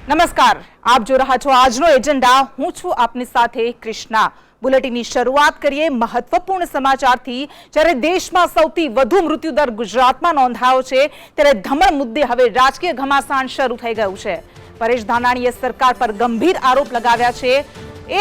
નમસ્કાર, આપ જો રહ્યા છો આજનો એજન્ડા. હું છું આપની સાથે કૃષ્ણા. બુલેટિનની શરૂઆત કરીએ મહત્વપૂર્ણ સમાચારથી. જ્યારે દેશમાં સૌથી વધુ મૃત્યુદર ગુજરાતમાં નોંધાયો છે, ત્યારે ધમણ મુદ્દે હવે રાજકીય ઘમાસાણ શરૂ થઈ ગયું છે. પરેશ ધાનાણીએ સરકાર પર ગંભીર આરોપ લગાવ્યા છે.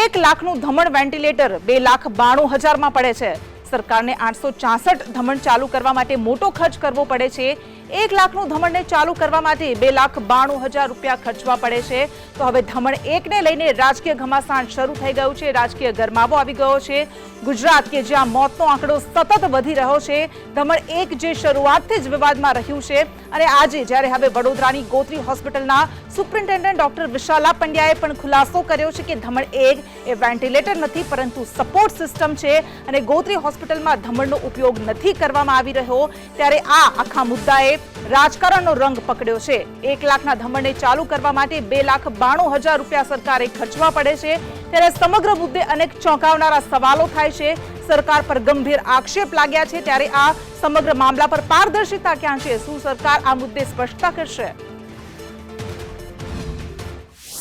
1 લાખનું ધમણ વેન્ટિલેટર 2,92,000માં પડે છે. સરકારને 864 ધમણ ચાલુ કરવા માટે મોટો ખર્ચ કરવો પડે છે. 1 લાખનું ધમણને ચાલુ કરવા માટે 2,92,000 રૂપિયા ખર્ચવા પડે છે. તો હવે ધમણ 1 ને લઈને રાજકીય ઘમાસાણ શરૂ થઈ ગયું છે. રાજકીય ગરમાવો આવી ગયો છે. ગુજરાત કે જ્યાં મોતનો આંકડો સતત વધી રહ્યો છે, ધમણ 1 જે શરૂઆતથી જ વિવાદમાં રહ્યું છે, અને આજે જ્યારે હવે વડોદરાની ગોત્રી હોસ્પિટલના સુપ્રિન્ટેન્ડન્ટ ડોક્ટર વિશાલા પંડ્યાએ પણ ખુલાસો કર્યો છે કે ધમણ 1 એ વેન્ટિલેટર નથી પરંતુ સપોર્ટ સિસ્ટમ છે અને ગોત્રી હોસ્પિટલમાં ધમણનો ઉપયોગ નથી કરવામાં આવી રહ્યો, ત્યારે આ આખા મુદ્દાએ રાજકારણનો રંગ પકડ્યો છે. 1 લાખના ધમણને ચાલુ કરવા માટે 2,92,000 રૂપિયા સરકારે ખર્ચવા પડે છે. ત્યારે સમગ્ર મુદ્દે અનેક ચોંકાવનારા સવાલો થાય છે. સરકાર પર ગંભીર આક્ષેપ લાગ્યા છે. ત્યારે આ સમગ્ર મામલા પર પારદર્શિતા ક્યાં છે? શું સરકાર આ મુદ્દે સ્પષ્ટતા કરશે?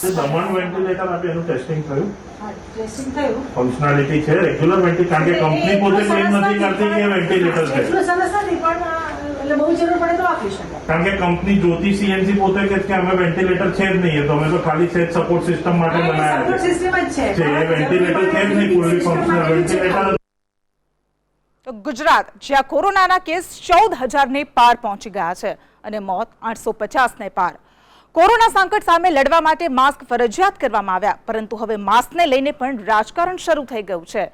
દમણ વેન્ટિલેટર આપે એનું ટેસ્ટિંગ થયું, ટેસ્ટિંગ થયું, ફંક્શનાલિટી છે, રેગ્યુલર વેન્ટિલેટર, કારણ કે કંપની પોતે ક્લેમ નથી કરતી કે વેન્ટિલેટર છે, એટલું સરસ નથી પણ એટલે બહુ જરૂર પડે તો આપી શકાય. કારણ કે કંપની જ્યોતિ સીએનસી પોતે કહે છે કે અમે વેન્ટિલેટર છે જ નહીં, તો અમે તો ખાલી સેજ સપોર્ટ સિસ્ટમ માટે બનાવ્યા સપોર્ટ છે. સિસ્ટમ જ છે, એ વેન્ટિલેટર છે જ નહીં, ફૂલી ફંક્શનલ વેન્ટિલેટર. તો ગુજરાત જ્યાં કોરોનાના કેસ 14,000ને પાર પહોંચી ગયા છે અને મોત 850ને પાર. કોરોના સંકટ સામે લડવા માટે માસ્ક ફરજિયાત કરવામાં આવ્યા, પરંતુ હવે માસ્કને લઈને પણ રાજકારણ શરૂ થઈ ગયું છે.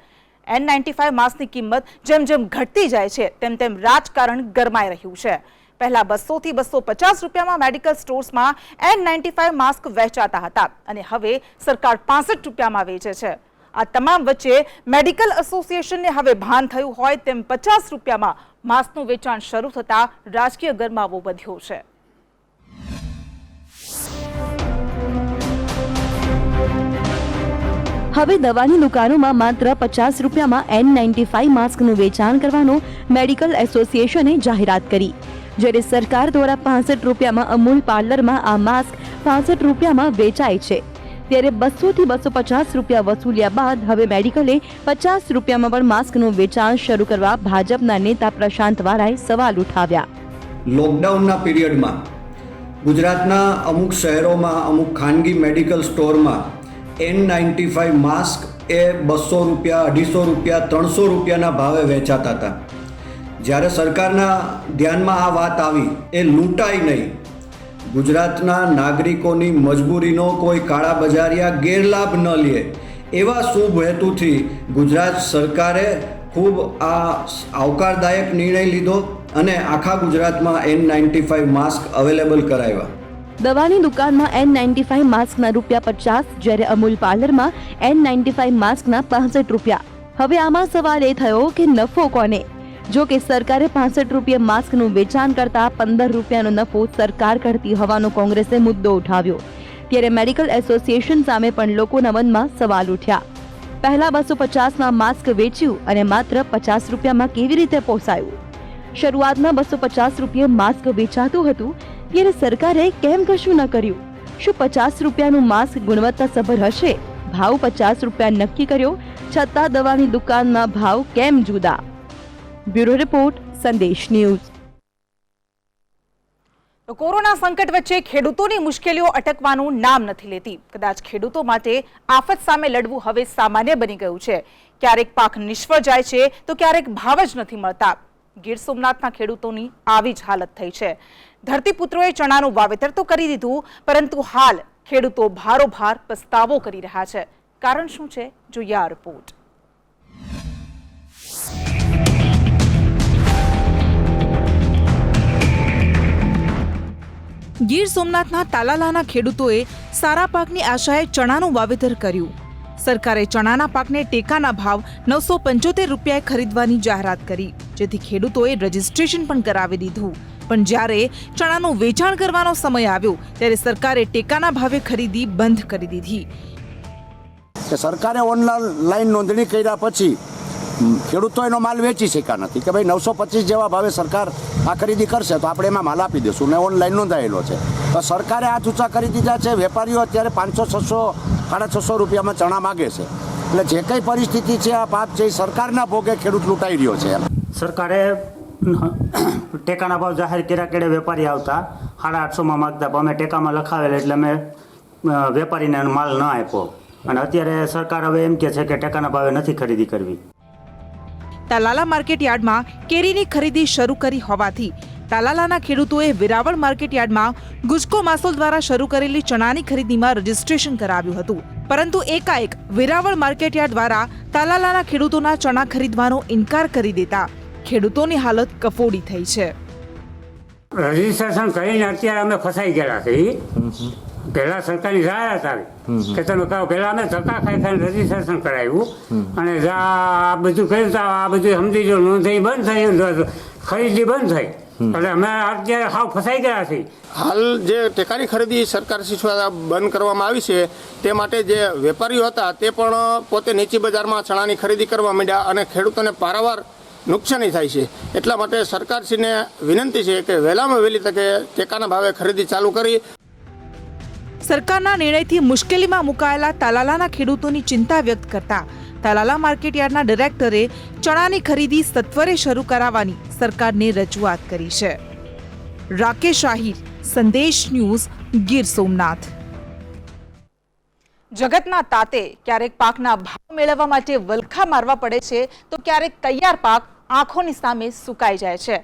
N95 માસ્કની કિંમત જેમ જેમ ઘટતી જાય છે તેમ તેમ રાજકારણ ગરમાઈ રહ્યું છે. પહેલા 200 થી 250 રૂપિયામાં મેડિકલ સ્ટોર્સમાં N95 માસ્ક વેચાતા હતા અને હવે સરકાર 65 રૂપિયામાં વેચે છે. આ તમામ વચ્ચે મેડિકલ એસોસિએશનને હવે ભાન થયું હોય તેમ 50 રૂપિયામાં માસ્કનું વેચાણ શરૂ થતા રાજકીય ગરમાવો વધ્યો છે. હવે દવાની દુકાનોમાં માત્ર 50 રૂપિયામાં N95 માસ્કનું વેચાણ કરવાનો મેડિકલ એસોસિએશને જાહેરાત કરી. જ્યારે સરકાર દ્વારા 65 રૂપિયામાં અમૂલ પાર્લરમાં આ માસ્ક 65 રૂપિયામાં વેચાય છે, ત્યારે 200 થી 250 રૂપિયા વસૂલ્યા બાદ હવે મેડિકલે 50 રૂપિયામાં પણ માસ્કનું વેચાણ શરૂ કરવા ભાજપના નેતા પ્રશાંત વાળાએ સવાલ ઉઠાવ્યા. લોકડાઉનના પીરિયડમાં ગુજરાતના અમુક શહેરોમાં અમુક ખાનગી મેડિકલ સ્ટોરમાં N95 માસ્ક એ 200 રૂપિયા, 250 રૂપિયા, 300 રૂપિયાના ભાવે વેચાતા હતા. જ્યારે સરકારના ધ્યાનમાં આ વાત આવી, એ લૂંટાઈ નહીં, ગુજરાતના નાગરિકોની મજબૂરીનો કોઈ કાળા બજારિયા ગેરલાભ ન લે, એવા શુભ હેતુથી ગુજરાત સરકારે ખૂબ આ આવકારદાયક નિર્ણય લીધો અને આખા ગુજરાતમાં N95 માસ્ક અવેલેબલ કરાવ્યા. દવાની દુકાનમાં N95 માસ્કના ₹50, જ્યારે અમૂલ પાર્લરમાં N95 માસ્કના 65 રૂપિયા. હવે આમાં સવાલ એ થયો કે નફો કોને? જો કે સરકારે 65 રૂપિયા માસ્કનું વેચાણ કરતા 15 રૂપિયાનો નફો સરકાર કરતી હોવાનો કોંગ્રેસે મુદ્દો ઉઠાવ્યો. ત્યારે મેડિકલ એસોસિએશન સામે પણ લોકોના મનમાં સવાલ ઉઠ્યા. પહેલા 250માં માસ્ક વેચ્યું અને માત્ર 50 રૂપિયામાં કેવી રીતે પોસાયું? શરૂઆતમાં 250 રૂપિયે માસ્ક વેચાતું હતું, ત્યારે સરકારે કેમ કશું ન કર્યું? શું 50 રૂપિયાનું માસ્ક ગુણવત્તાસભર હશે? ભાવ 50 રૂપિયા નક્કી કર્યો, છતાં દવાની દુકાનમાં ભાવ કેમ જુદા? બ્યુરો રિપોર્ટ, સંદેશ ન્યૂઝ. તો કોરોના સંકટ વચ્ચે ખેડૂતોની મુશ્કેલીઓ અટકવાનું નામ નથી લેતી. કદાચ ખેડૂતો માટે આફત સામે લડવું હવે સામાન્ય બની ગયું છે. ક્યારેક પાક નિષ્ફળ જાય છે તો ક્યારેક ભાવ જ નથી મળતા. ગીર સોમનાથના ખેડૂતોની આવી જ હાલત થઈ છે. ધરતીપુત્રોએ ચણાનું વાવેતર તો કરી દીધું, પરંતુ હાલ ખેડૂતો ભારોભાર પસ્તાવો કરી રહ્યા છે. કારણ શું છે? જોઈએ આ રિપોર્ટ. ગીર સોમનાથના તાલાલાના ખેડૂતોએ સારા પાકની આશાએ ચણાનું વાવેતર કર્યું. સરકારે ચણાના પાકને ટેકાના ભાવ 975 રૂપિયાએ ખરીદવાની જાહેરાત કરી, જેથી ખેડૂતોએ રજીસ્ટ્રેશન પણ કરાવી દીધું. પણ જ્યારે ચણાનું વેચાણ કરવાનો સમય આવ્યો ત્યારે સરકારે ટેકાના ભાવે ખરીદી બંધ કરી દીધી. સરકારે ઓનલાઈન નોંધણી કર્યા પછી ખેડૂતો એનો માલ વેચી શક્યા નથી કે ભાઈ 925 જેવા ભાવે સરકાર આ ખરીદી કરશે તો આપણે એમાં માલ આપી દઈશું ને ઓનલાઈન નોંધાયેલો છે. તો સરકારે હાથ ઊંચા કરી દીધા છે. વેપારીઓ અત્યારે 500, 600, 650 રૂપિયામાં ચણા માગે છે. એટલે જે કંઈ પરિસ્થિતિ છે આ પાપ છે એ સરકારના ભોગે ખેડૂત લૂંટાઈ રહ્યો છે. સરકારે ટેકાના ભાવ જાહેર કર્યા કેડે વેપારી આવતા 850 માગતા, પણ અમે ટેકામાં લખાવેલ એટલે અમે વેપારીને માલ ન આપ્યો. અને અત્યારે સરકાર હવે એમ કહે છે કે ટેકાના ભાવે નથી ખરીદી કરવી. તાલાલા માર્કેટ યાર્ડમાં કેરીની ખરીદી શરૂ કરી હોવાથી તાલાલાના ખેડૂતોએ વેરાવળ માર્કેટ યાર્ડમાં ગુજકો માસોલ દ્વારા શરૂ કરેલી ચણાની ખરીદીમાં રજીસ્ટ્રેશન કરાવ્યું હતું. પરંતુ એકાએક વેરાવળ માર્કેટ યાર્ડ દ્વારા તાલાલાના ખેડૂતોના ચણા ખરીદવાનો ઇનકાર કરી દેતા ખેડૂતોની હાલત કફોડી થઈ છે. રજીસ્ટ્રેશન કરીને અત્યારે અમે ફસાઈ ગયેલા છે. પહેલા સરકારની જાહેરાત આવી કે તમે કહો, પહેલા અમે ધક્કા ખાઈને રજીસ્ટ્રેશન કરાવ્યું અને આ બધું કર્યું તો આ બધું સમજી જો નોંધણી બંધ થઈ, ખરીદી બંધ થઈ, એટલે અમે અત્યારે હાવ ફસાઈ ગયા છીએ. હાલ જે ટેકાની ખરીદી સરકાર દ્વારા બંધ કરવામાં આવી છે તે માટે જે વેપારીઓ હતા તે પણ પોતે નીચી બજારમાં ચણાની ખરીદી કરવા માંડ્યા અને ખેડૂતોને પારાવાર નુકસાની થાય છે. એટલા માટે સરકારશ્રીને વિનંતી છે કે વહેલામાં વહેલી તકે ટેકાના ભાવે ખરીદી ચાલુ કરી. સરકારના નિર્ણયથી મુશ્કેલીમાં મુકાયેલા તાલાલાના ખેડૂતોની ચિંતા વ્યક્ત કરતા તાલાલા માર્કેટ યાર્ડના ડિરેક્ટરે ચણાની ખરીદી સત્વરે શરૂ કરાવવાની સરકારને રજૂઆત કરી છે. રાકેશ આહિર, સંદેશ ન્યૂઝ, ગીર સોમનાથ. જગતના તાતે ક્યારેક પાકના ભાવ મેળવવા માટે વલખા મારવા પડે છે તો ક્યારેક તૈયાર પાક આંખોની સામે સુકાઈ જાય છે.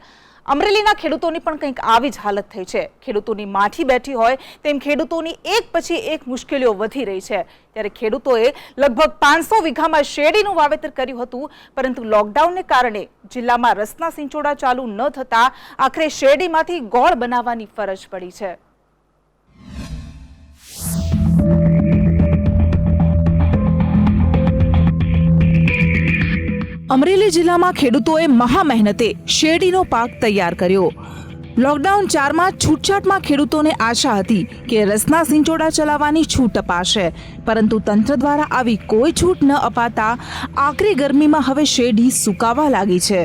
અમરેલીના ખેડૂતોની પણ કંઈક આવી જ હાલત થઈ છે. ખેડૂતોની માઠી બેઠી હોય તેમ ખેડૂતોની એક પછી એક મુશ્કેલીઓ વધી રહી છે. ત્યારે ખેડૂતોએ લગભગ 500 વીઘામાં શેરડીનું વાવેતર કર્યું હતું, પરંતુ લોકડાઉનને કારણે જિલ્લામાં રસના સિંચોડા ચાલુ ન થતા આખરે શેરડીમાંથી ગોળ બનાવવાની ફરજ પડી છે. અમરેલી જિલ્લામાં ખેડૂતોએ મહા મહેનતે શેરડીનો પાક તૈયાર કર્યો. લોકડાઉન 4માં છૂટછાટમાં ખેડૂતોને આશા હતી કે રસના સિંચોડા ચલાવવાની છૂટ અપાશે, પરંતુ તંત્ર દ્વારા આવી કોઈ છૂટ ન અપાતા આકરી ગરમીમાં હવે શેરડી સુકાવા લાગી છે.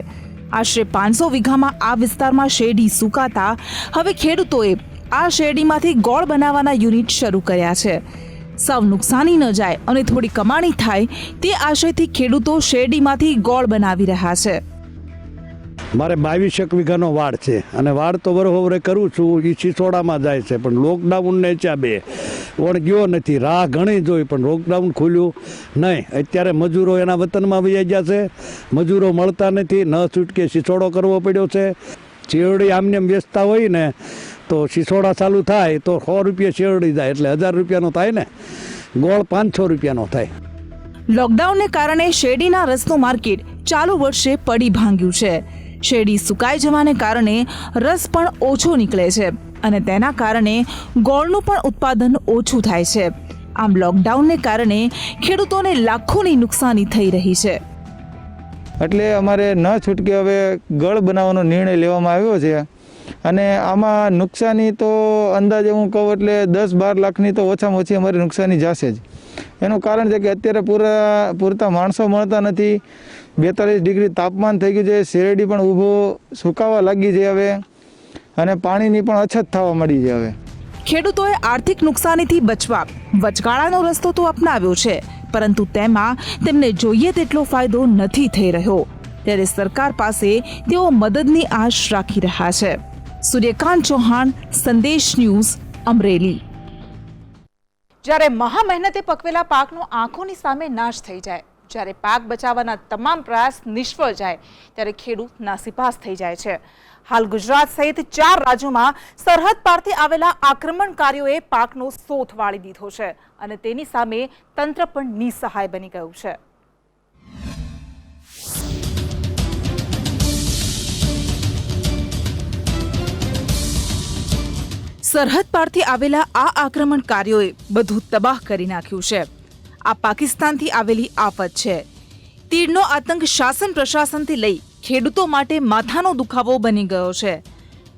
આશરે 500 વીઘામાં આ વિસ્તારમાં શેરડી સુકાતા હવે ખેડૂતોએ આ શેરડીમાંથી ગોળ બનાવવાના યુનિટ શરૂ કર્યા છે. સાવ નુકસાની ન જાય અને થોડી કમાણી થાય તે આશયથી ખેડૂતો શેરડીમાંથી ગોળ બનાવી રહ્યા છે. મારે 22 વીઘાનો વાડ છે અને વાડ તો બરોબર કરું છું, એ સિસોડામાં જાય છે. પણ લોકડાઉનને ચા બે ઓણ ગયો નથી, રાહ ઘણી જોઈ પણ લોકડાઉન ખુલ્યું નહીં. અત્યારે મજૂરો એના વતનમાં વહી ગયા છે, મજૂરો મળતા નથી, ન છૂટકે સિસોડો કરવો પડ્યો છે. શેરડી આમને વેચતા હોય ને તો સિસોડા ચાલુ થાય તો 100 રૂપિયા શેરડી જાય એટલે 1000 રૂપિયાનો થાય ને, ગોળ 500 રૂપિયાનો થાય. લોકડાઉનને કારણે શેરડીના રસનું માર્કેટ ચાલુ વર્ષે પડી ભાંગ્યું છે. શેરડી સુકાઈ જવાને કારણે રસ પણ ઓછો નીકળે છે અને તેના કારણે ગોળનું પણ ઉત્પાદન ઓછું થાય છે. આમ લોકડાઉનને કારણે ખેડૂતોને લાખોની નુકસાની થઈ રહી છે. એટલે અમારે ન છૂટકે હવે ગળ બનાવવાનો નિર્ણય લેવામાં આવ્યો છે અને આમાં નુકસાની તો અંદાજે હું કહું એટલે 10-12 લાખની તો ઓછામાં ઓછી અમારી નુકસાની જશે જ. એનું કારણ છે કે અત્યારે પૂરતા માણસો મળતા નથી, 42 ડિગ્રી તાપમાન થઈ ગયું છે, શેરડી પણ ઊભો સુકાવા લાગી છે હવે અને પાણીની પણ અછત થવા મળી છે હવે. ખેડૂતોએ આર્થિક નુકસાનીથી બચવા વચગાળાનો રસ્તો તો અપનાવ્યો છે, પરંતુ તેમાં તેમને જોઈએ તેટલો ફાયદો નથી થઈ રહ્યો. ત્યારે સરકાર પાસે તેઓ મદદની આશ રાખી રહ્યા છે. સૂર્યકાંત ચૌહાણ, સંદેશ ન્યૂઝ, અમરેલી. જ્યારે મહા મહેનતે પકવેલા પાકનો આંખોની સામે નાશ થઈ જાય, જ્યારે પાક બચાવવાના તમામ પ્રયાસ નિષ્ફળ જાય, ત્યારે ખેડૂત નાસીપાસ થઈ જાય છે. હાલ ગુજરાત સહિત 4 રાજ્યોમાં સરહદ પારથી આવેલા આક્રમણકારીઓએ પાકનો સોથ વાળી દીધો છે અને તેની સામે તંત્ર પણ નિસહાય બની ગયું છે. સરહદ પારથી આવેલા આ આક્રમણકારીઓએ બધું તબાહ કરી નાખ્યું છે. આ પાકિસ્તાનથી આવેલી આફત છે. તીડનો આતંક શાસન પ્રશાસનથી લઈ ખેડૂતો માટે માથાનો દુખાવો બની ગયો છે.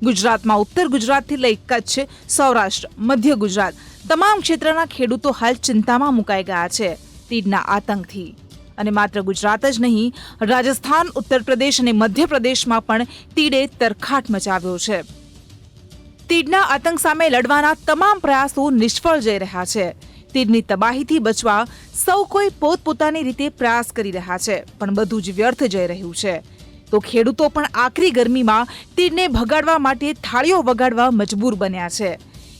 ગુજરાતમાં ઉત્તર ગુજરાતથી લઈ કચ્છ, સૌરાષ્ટ્ર, મધ્ય ગુજરાત તમામ ક્ષેત્રના ખેડૂતો હાલ ચિંતામાં મુકાઈ ગયા છે તીડના આતંકથી. અને માત્ર ગુજરાત જ નહીં, રાજસ્થાન, ઉત્તર પ્રદેશ અને મધ્યપ્રદેશમાં પણ તીડે તરખાટ મચાવ્યો છે. તીડના આતંક સામે લડવાના તમામ પ્રયાસો નિષ્ફળ જઈ રહ્યા છે. તીડની તબાહીથી બચવા સૌ કોઈ પોતપોતાની રીતે પ્રયાસ કરી રહ્યા છે, પણ બધું જ વ્યર્થ જઈ રહ્યું છે. તો ખેડૂતો પણ આકરી ગરમીમાં તીડને ભગાડવા માટે થાળીઓ વગાડવા મજબૂર બન્યા છે.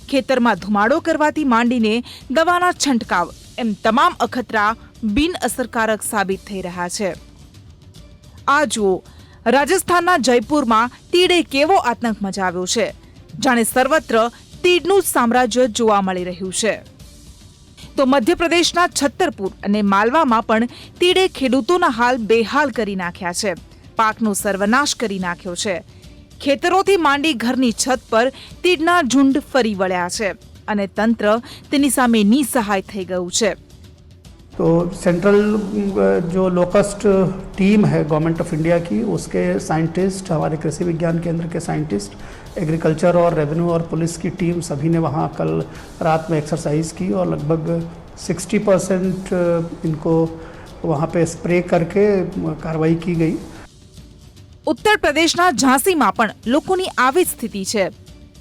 ખેતરમાં ધુમાડો કરવાથી માંડીને દવાના છંટકાવ એમ તમામ અખતરા બિન અસરકારક સાબિત થઈ રહ્યા છે. આ જુઓ, રાજસ્થાનના જયપુરમાં તીડે કેવો આતંક મચાવ્યો છે. જાણે સર્વત્ર તીડનું જ સામ્રાજ્ય જોવા મળી રહ્યું છે. તો મધ્યપ્રદેશના છત્તરપુર અને માલવામાં પણ તીડે ખેડૂતોના હાલ બેહાલ કરી નાખ્યા છે. પાકનો સર્વનાશ કરી નાખ્યો છે. ખેતરોથી માંડી ઘરની છત પર તીડના ઝુંડ ફરી વળ્યા છે અને તંત્ર તેની સામે નિસહાય થઈ ગયું છે. तो सेंट्रल जो लोकस्ट टीम है गवर्नमेंट ऑफ इंडिया की, उसके साइंटिस्ट, हमारे कृषि विज्ञान केंद्र के साइंटिस्ट, एग्रीकल्चर और रेवेन्यू और पुलिस की टीम सभी ने वहाँ कल रात में एक्सरसाइज की और लगभग 60% इनको वहाँ पे स्प्रे करके कार्रवाई की गई. ઉત્તર પ્રદેશના ઝાંસીમાં પણ લોકોની આવી જ સ્થિતિ છે.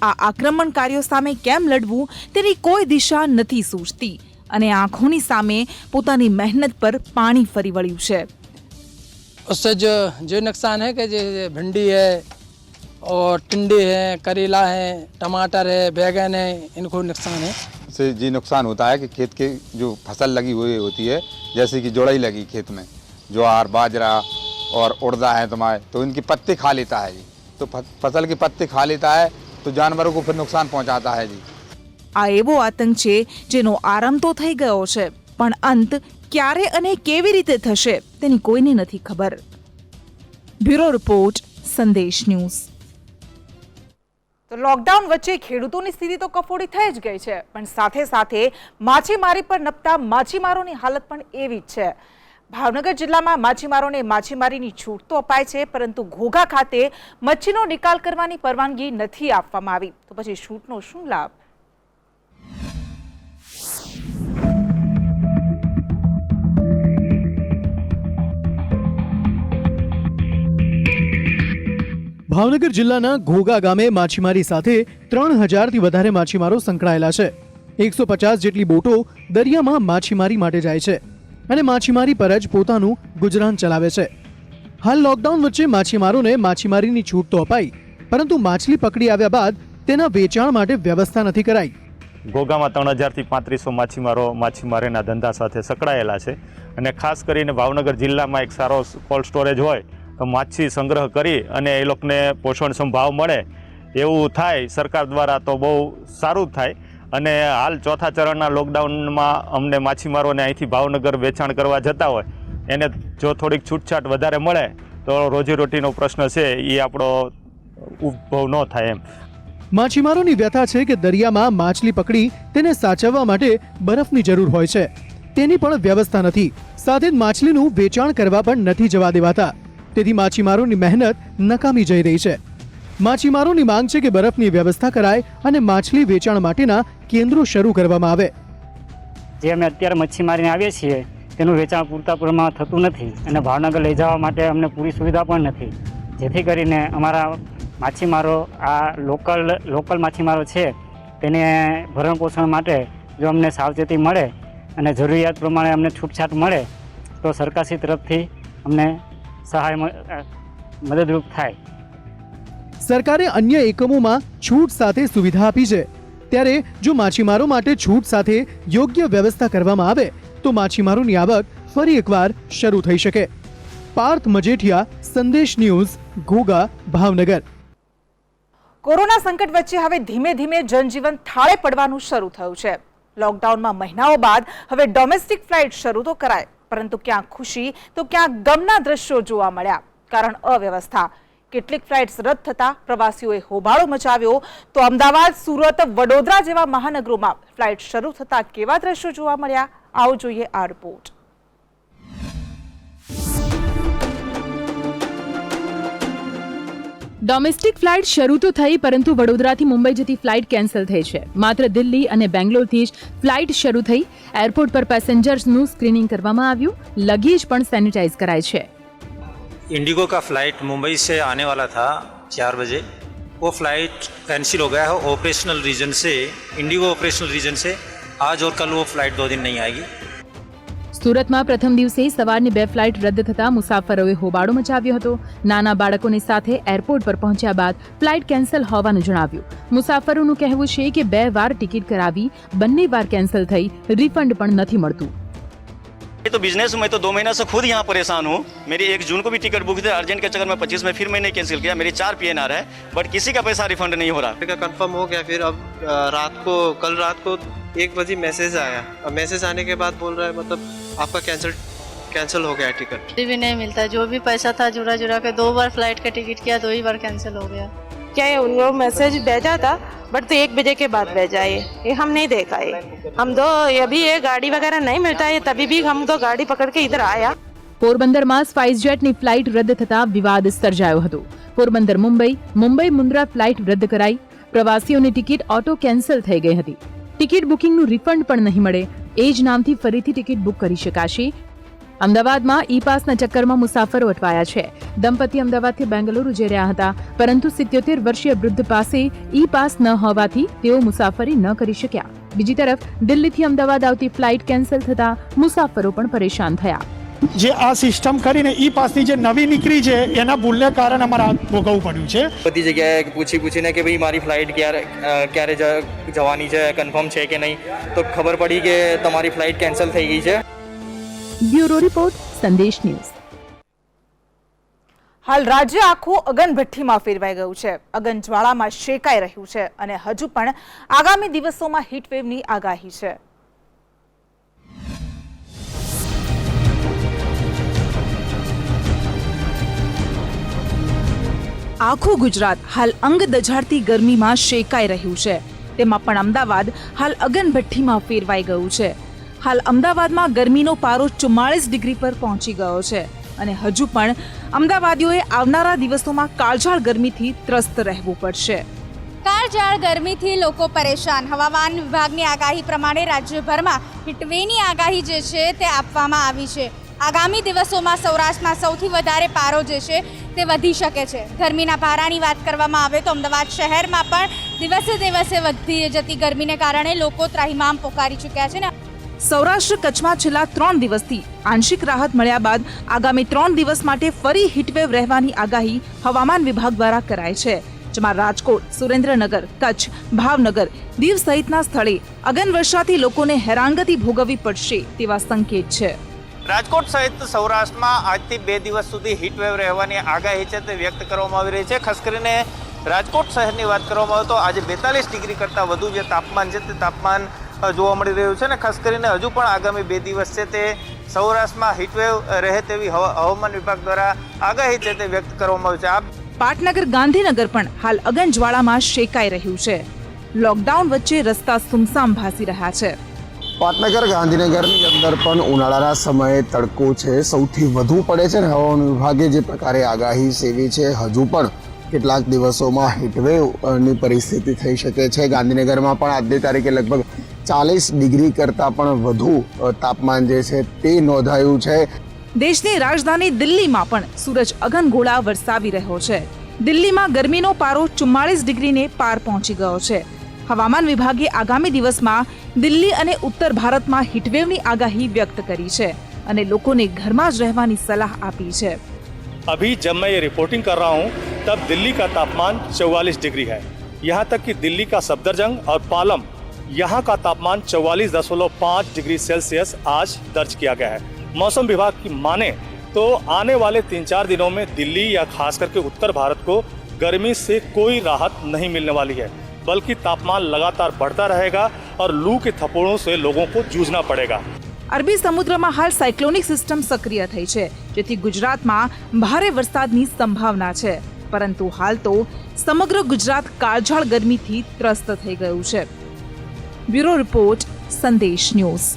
આ આક્રમણકારીઓ સામે કેમ લડવું તેની કોઈ દિશા નથી સૂઝતી અને આંખોની સામે પોતાની મહેનત પર પાણી ફરી વળ્યું છે. उससे जो नुकसान है कि जैसे भिंडी है और टिंडे है, करेला है, टमाटर है, बैगन है, इनको नुकसान है. उससे ये नुकसान होता है कि खेत के जो फसल लगी हुई होती है, जैसे कि जोड़ई लगी खेत में, ज्वार, बाजरा और उड़दा है तुम्हारे, तो इनकी पत्ते खा लेता है जी. तो फसल की पत्ते खा लेता है तो जानवरों को फिर नुकसान पहुंचाता है जी. આ એવો આતંક છે જેનો આરંભ તો થઈ ગયો છે, પણ અંત ક્યારે અને કેવી રીતે થશે તેની કોઈને નથી ખબર. બ્યુરો રિપોર્ટ, સંદેશ ન્યૂઝ. તો લોકડાઉન વચ્ચે ખેડૂતોની સ્થિતિ તો કફોડી થઈ જ ગઈ છે, પણ સાથે સાથે માછીમારી પર નપતા માછીમારોની હાલત પણ એવી જ છે. ભાવનગર જિલ્લામાં માછીમારોને માછીમારીની છૂટ તો અપાય છે, પરંતુ ઘોઘા ખાતે મચ્છીનો નિકાલ કરવાની પરવાનગી નથી આપવામાં આવી. તો પછી છૂટનો શું લાભ? ભાવનગર જિલ્લાના ઘોઘા ગામે માછીમારી સાથે 3000થી વધારે માછીમારો સંકળાયેલા છે. 150 જેટલી બોટો દરિયામાં માછીમારી માટે જાય છે અને માછીમારી પર જ પોતાનું ગુજરાન ચલાવે છે. હાલ લોકડાઉન વચ્ચે માછીમારોને માછીમારીની છૂટ તો અપાઈ, પરંતુ માછલી પકડી આવ્યા બાદ તેના વેચાણ માટે વ્યવસ્થા નથી કરાઈ. ઘોઘામાં 3000થી 3500 માછીમારો માછીમારીના ધંધા સાથે સંકળાયેલા છે અને ખાસ કરીને ભાવનગર જિલ્લામાં એક સારો કોલ્ડ સ્ટોરેજ હોય તો માછી સંગ્રહ કરી અને એ લોકોને પોષણક્ષમ ભાવ મળે એવું થાય સરકાર દ્વારા તો બહુ સારું થાય. અને હાલ ચોથા ચરણના લોકડાઉનમાં અમને માછીમારોને અહીંથી ભાવનગર વેચાણ કરવા જતા હોય એને જો થોડીક છૂટછાટ વધારે મળે તો રોજીરોટીનો પ્રશ્ન છે એ આપણો ઉદ્ભવ ન થાય એમ. માછીમારોની વ્યથા છે કે દરિયામાં માછલી પકડી તેને સાચવવા માટે બરફની જરૂર હોય છે, તેની પણ વ્યવસ્થા નથી. સાથે જ માછલીનું વેચાણ કરવા પણ નથી જવા દેવાતા. તેથી માછીમારોની મહેનત નકામી જઈ રહી છે. માછીમારોની માંગ છે કે બરફની વ્યવસ્થા કરાય અને માછલી વેચાણ માટેના કેન્દ્રો શરૂ કરવામાં આવે. જે અમે અત્યારે મચ્છી મારીને આવીએ છીએ તેનું વેચાણ પૂરતા પ્રમાણમાં થતું નથી અને ભાવનગર લઈ જવા માટે અમને પૂરી સુવિધા પણ નથી. જેથી કરીને અમારા માછીમારો, આ લોકલ માછીમારો છે તેને ભરણ પોષણ માટે જો અમને સાવચેતી મળે અને જરૂરિયાત પ્રમાણે અમને છૂટછાટ મળે તો સરકારશ્રી તરફથી અમને સહાય મદદરૂપ થાય. સરકારે અન્ય એકમોમાં છૂટ સાથે સુવિધા આપી છે, ત્યારે જો માછીમારો માટે છૂટ સાથે યોગ્ય વ્યવસ્થા કરવામાં આવે તો માછીમારોની આવક ફરી એકવાર શરૂ થઈ શકે. પાર્થ મજેઠિયા, સંદેશ ન્યૂઝ, ઘોઘા, ભાવનગર. કોરોના સંકટ વચ્ચે હવે ધીમે ધીમે જનજીવન થાળે પડવાનું શરૂ થયું છે. લોકડાઉનમાં મહિનાઓ બાદ હવે ડોમેસ્ટિક ફ્લાઇટ શરૂ તો કરાય, પરંતુ ક્યાંક ખુશી તો ક્યાંક ગમના દ્રશ્યો જોવા મળ્યા. કારણ અવ્યવસ્થા. કેટલીક ફ્લાઇટ્સ રદ થતા પ્રવાસીઓએ હોબાળો મચાવ્યો. તો અમદાવાદ, સુરત, વડોદરા જેવા મહાનગરોમાં ફ્લાઇટ શરૂ થતા કેવા દ્રશ્યો જોવા મળ્યા, આવો જોઈએ આ રિપોર્ટ. ડોમેસ્ટિક ફ્લાઇટ શરૂ તો થઈ, પરંતુ વડોદરાથી મુંબઈ જતી ફ્લાઇટ કેન્સલ થઈ છે. માત્ર દિલ્હી અને બેંગ્લોરથી જ ફ્લાઇટ શરૂ થઈ. એરપોર્ટ પર પેસેન્જર્સનું સ્ક્રીનિંગ કરવામાં આવ્યું. લગેજ પણ સેનિટાइज કરાય છે. इंडिगो का फ्लाइट मुंबई से आने वाला था 4 बजे. वो फ्लाइट कैंसिल हो गया है ऑपरेशनल रीजन से. इंडिगो ऑपरेशनल रीजन से आज और कल वो फ्लाइट 2 दिन नहीं आएगी. સુરતમાં પ્રથમ દિવસે સવારની 2 ફ્લાઇટ રદ થતા મુસાફરોએ હોબાળો મચાવ્યો હતો. નાના બાળકોની સાથે એરપોર્ટ પર પહોંચ્યા બાદ ફ્લાઇટ કેન્સલ હોવાનું જણાવ્યું. મુસાફરોનું કહેવું છે કે 2 વાર ટિકિટ કરાવી, બંને વાર કેન્સલ થઈ, રિફંડ પણ નથી મળતું. ये तो बिजनेस में तो 2 महीना से खुद यहाँ परेशान हूँ. मेरी 1 जून को भी टिकट बुक थी, अर्जेंट के चक्कर में 25 में फिर मैंने कैंसिल किया. मेरी 4 PNR है, बट किसी का पैसा रिफंड नहीं हो रहा. कंफर्म हो गया. फिर अब कल रात को 1 बजे मैसेज आया. अब मैसेज आने के बाद बोल रहा है मतलब आपका कैंसिल हो गया टिकट. भी नहीं मिलता. जो भी पैसा था जुड़ा के 2 बार फ्लाइट का टिकट किया, 2 ही बार कैंसिल हो गया. क्या है उनको मैसेज भेजा था, बट तो 1 बजे के बाद भेजा है. ये हम नहीं देखा है. हम तो अभी ये गाड़ी वगैरह नहीं मिलता है, तभी भी हम तो गाड़ी पकड़ के इधर आया. પોરબંદરમાં સ્પાઇસજેટની ફ્લાઇટ રદ થતા વિવાદ સર્જાયો હતો. પોરબંદર મુંબઈ મુન્દ્રા ફ્લાઇટ રદ કરાઈ. પ્રવાસીઓની ટિકિટ ઓટો કેન્સલ થઈ ગઈ હતી. ટિકિટ બુકિંગનું રિફંડ પણ નહીં મળે. એ જ નામથી ફરીથી ટિકિટ બુક કરી શકાશે. અમદાવાદમાં ઈ પાસના ચક્કરમાં મુસાફરો અટવાયા છે. દંપતી અમદાવાદથી બેંગલુરુ જઈ રહ્યા હતા, પરંતુ 77 વર્ષીય વૃદ્ધ પાસે ઈ પાસ ન હોવાથી તેઓ મુસાફરી ન કરી શક્યા. બીજી તરફ દિલ્હીથી અમદાવાદ આવતી ફ્લાઇટ કેન્સલ થતા મુસાફરો પણ પરેશાન થયા. જે આ સિસ્ટમ કરીને ઈ પાસની જે નવી નીકળી છે એના ભૂલને કારણે અમારે ભોગવવું પડ્યું છે. બધી જગ્યાએ પૂછીને કે ભાઈ મારી ફ્લાઇટ ક્યારે જવાની છે, કન્ફર્મ છે કે નહીં, તો ખબર પડી કે તમારી ફ્લાઇટ કેન્સલ થઈ ગઈ છે. બ્યુરો રિપોર્ટ, સંદેશ ન્યૂઝ. હાલ રાજ્ય આખું અગનભઠ્ઠીમાં ફેરવાઈ ગયું છે. અગનજ્વાળામાં શેકાઈ રહ્યું છે અને હજુ પણ આગામી દિવસોમાં હીટવેવની આગાહી છે. આખું ગુજરાત હાલ અંગ દઝાડતી ગરમીમાં શેકાઈ રહ્યું છે. તેમાં પણ અમદાવાદ હાલ અગનભઠ્ઠીમાં ફેરવાઈ ગયું છે. હાલ અમદાવાદમાં ગરમીનો પારો 44 ડિગ્રી પર પહોંચી ગયો છે અને હજુ પણ અમદાવાદીઓએ આવનારા દિવસોમાં કાળઝાળ ગરમીથી ત્રસ્ત રહેવું પડશે. કાળઝાળ ગરમીથી લોકો પરેશાન. હવામાન વિભાગની આગાહી પ્રમાણે રાજ્યભરમાં હીટવેવની આગાહી જે છે તે આપવામાં આવી છે. આગામી દિવસોમાં સૌરાષ્ટ્રમાં સૌથી વધારે પારો જે છે તે વધી શકે છે. ગરમીના પારાની વાત કરવામાં આવે તો અમદાવાદ શહેરમાં પણ દિવસે દિવસે વધતી જતી ગરમીને કારણે લોકો ત્રાહિમામ પોકારી ચૂક્યા છે ને. સૌરાષ્ટ્ર કચ્છમાં છેલ્લા 3 દિવસથી આંશિક રાહત મળ્યા બાદ આગામી 3 દિવસ માટે ફરી હીટવેવ રહેવાની આગાહી હવામાન વિભાગ દ્વારા કરાઈ છે. જેમાં રાજકોટ, સુરેન્દ્રનગર, કચ્છ, ભાવનગર, દીવ સહિતના સ્થળે અગનવર્ષાથી લોકોને હેરાનગતિ ભોગવવી પડશે તેવા સંકેત છે. રાજકોટ સહિત સૌરાષ્ટ્રમાં આજથી 2 દિવસ સુધી હીટવેવ રહેવાની આગાહી છે તે વ્યક્ત કરવામાં આવી રહી છે. ખાસ કરીને રાજકોટ શહેરની વાત કરવામાં આવે તો આજે 42 ડિગ્રી કરતાં વધુ જે તાપમાન છે તે તાપમાન જોવા મળી રહ્યું છે ને ખાસ કરીને હજુ પણ આગામી 2 દિવસ છે તે સૌરાષ્ટ્રમાં હીટવેવ રહે તેવી હવામાન વિભાગ દ્વારા આગાહી છે તે વ્યક્ત કરવામાં આવી છે. પાટનગર, ગાંધીનગર પણ હાલ અગનજ્વાળામાં શેકાઈ રહ્યું છે. લોકડાઉન વચ્ચે રસ્તા સુમસામ ભાસી રહ્યા છે. પાટનગર, ગાંધીનગરની અંદર પણ ઉનાળાના સમયે તડકો છે સૌથી વધુ પડે છે ને હવામાન વિભાગે જે પ્રકારે આગાહી સેવી છે હજુ પણ કેટલાક દિવસોમાં હીટવેવની પરિસ્થિતિ થઈ શકે છે. ગાંધીનગરમાં પણ આજની તારીખે લગભગ 40 ડિગ્રી કરતાં પણ વધુ તાપમાન જે છે તે નોંધાયું છે. દેશની રાજધાની દિલ્હીમાં પણ સૂરજ અગનગોળા વરસાવી રહ્યો છે. દિલ્હીમાં ગરમીનો પારો 44 ડિગ્રીને પાર પહોંચી ગયો છે. હવામાન વિભાગે આગામી દિવસમાં દિલ્હી અને ઉત્તર ભારતમાં હીટવેવની આગાહી વ્યક્ત કરી છે અને લોકોને ઘરમાં જ રહેવાની સલાહ આપી છે. अभी जब मैं ये रिपोर्टिंग कर रहा हूँ तब दिल्ली का तापमान 44 डिग्री है. यहाँ तक कि दिल्ली का सफदरजंग और पालम यहाँ का तापमान 44.5 डिग्री सेल्सियस आज दर्ज किया गया है. मौसम विभाग की माने तो आने वाले 3-4 दिनों में दिल्ली या खास करके उत्तर भारत को गर्मी से कोई राहत नहीं मिलने वाली है, बल्कि तापमान लगातार बढ़ता रहेगा और लू के थप्पड़ों से लोगों को जूझना पड़ेगा. અરબી સમુદ્રમાં હાલ સાયક્લોનિક સિસ્ટમ સક્રિય થઈ છે, જેથી ગુજરાતમાં ભારે વરસાદની સંભાવના છે. પરંતુ હાલ તો સમગ્ર ગુજરાત કાળઝાળ ગરમીથી ત્રસ્ત થઈ ગયું છે. બ્યુરો રિપોર્ટ, સંદેશ ન્યૂઝ.